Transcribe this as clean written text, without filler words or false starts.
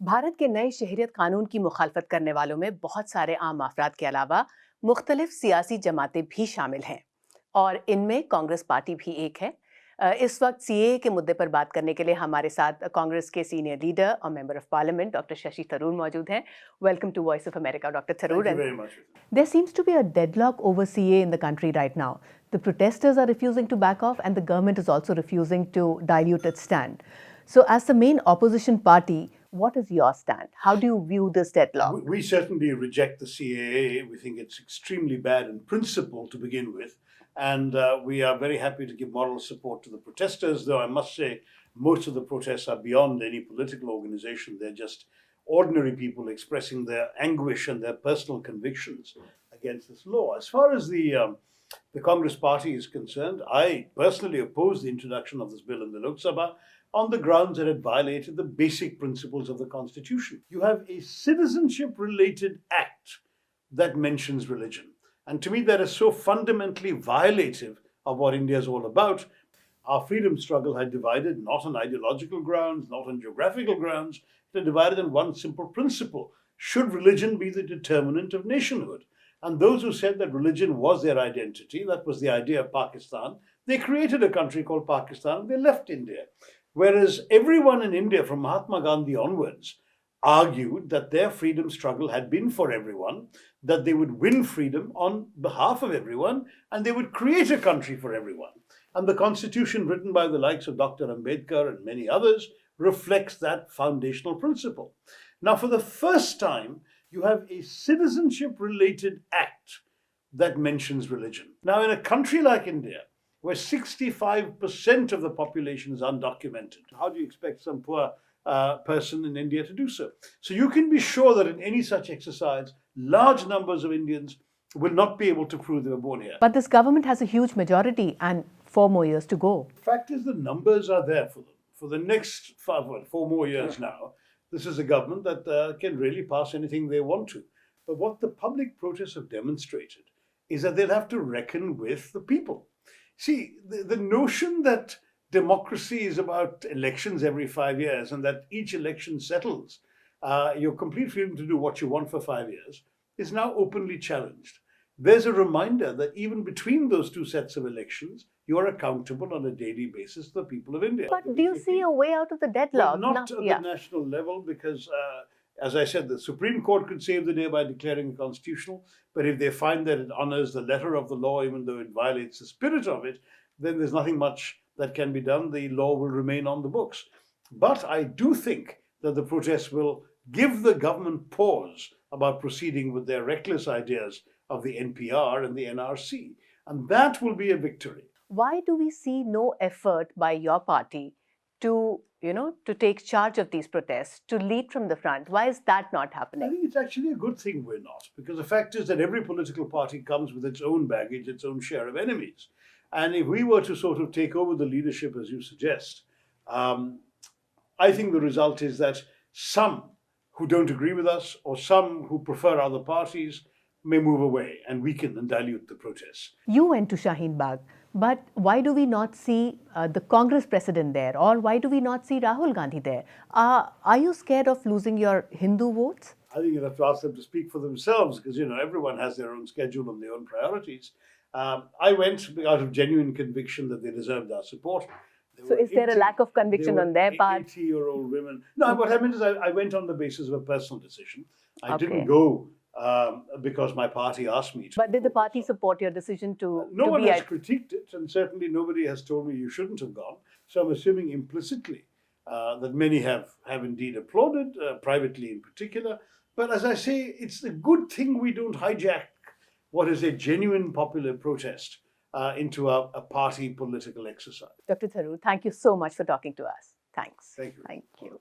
भारत के नए शहरियत कानून की मुखालफत करने वालों में बहुत सारे आम अफराद के अलावा मुख्तलिफ सियासी जमातें भी शामिल हैं और इनमें कांग्रेस पार्टी भी एक है। इस वक्त सीएए के मुद्दे पर बात करने के लिए हमारे साथ कांग्रेस के सीनियर लीडर और member of parliament doctor Shashi Tharoor मौजूद हैं। Welcome to Voice of America doctor Tharoor. Thank you very much. There seems to be a deadlock over CA in the country right now. The protesters are refusing to back off, and the government is also refusing to dilute its stand. So, as the main opposition party, what is your stand? How do you view this deadlock? We certainly reject the CAA. We think it's extremely bad in principle to begin with. And we are very happy to give moral support to the protesters, though I must say most of the protests are beyond any political organization. They're just ordinary people expressing their anguish and their personal convictions against this law. As far as the Congress party is concerned, I personally oppose the introduction of this bill in the Lok Sabha on the grounds that it violated the basic principles of the Constitution. You have a citizenship-related act that mentions religion. And to me, that is so fundamentally violative of what India is all about. Our freedom struggle had divided not on ideological grounds, not on geographical grounds. It had divided on one simple principle. Should religion be the determinant of nationhood? And those who said that religion was their identity, that was the idea of Pakistan, they created a country called Pakistan and they left India. Whereas everyone in India from Mahatma Gandhi onwards argued that their freedom struggle had been for everyone, that they would win freedom on behalf of everyone, and they would create a country for everyone. And the constitution written by the likes of Dr. Ambedkar and many others reflects that foundational principle. Now, for the first time, you have a citizenship-related act that mentions religion. Now, in a country like India, where 65% of the population is undocumented, how do you expect some poor person in India to do so? So you can be sure that in any such exercise, large numbers of Indians will not be able to prove they were born here. But this government has a huge majority and 4 more years to go. The fact is the numbers are there for them. For the next 4 more years now, this is a government that can really pass anything they want to. But what the public protests have demonstrated is that they'll have to reckon with the people. See, the notion that democracy is about elections every 5 years and that each election settles your complete freedom to do what you want for 5 years is now openly challenged. There's a reminder that even between those two sets of elections, you are accountable on a daily basis to the people of India. But do you see a way out of the deadlock? Well, not at the national level, because as I said, the Supreme Court could save the day by declaring it constitutional. But if they find that it honors the letter of the law, even though it violates the spirit of it, then there's nothing much that can be done. The law will remain on the books. But I do think that the protests will give the government pause about proceeding with their reckless ideas of the NPR and the NRC. And that will be a victory. Why do we see no effort by your party to take charge of these protests, to lead from the front? Why is that not happening? I think it's actually a good thing we're not, because the fact is that every political party comes with its own baggage, its own share of enemies. And if we were to sort of take over the leadership, as you suggest, I think the result is that some who don't agree with us or some who prefer other parties may move away and weaken and dilute the protests. You went to Shaheen Bagh, but why do we not see the Congress president there, or why do we not see Rahul Gandhi there? Are you scared of losing your Hindu votes? I think you'll have to ask them to speak for themselves, because everyone has their own schedule and their own priorities. I went out of genuine conviction that they deserved our support. So is there a lack of conviction on their part? 80-year-old women. No, what I meant is I went on the basis of a personal decision. I Okay. didn't go because my party asked me to. But did the party support your decision to No to one be has at? critiqued it, and certainly nobody has told me you shouldn't have gone. So I'm assuming implicitly that many have indeed applauded, privately in particular. But as I say, it's a good thing we don't hijack what is a genuine popular protest into a party political exercise. Dr. Tharoor, thank you so much for talking to us. Thanks. Thank you. Thank you.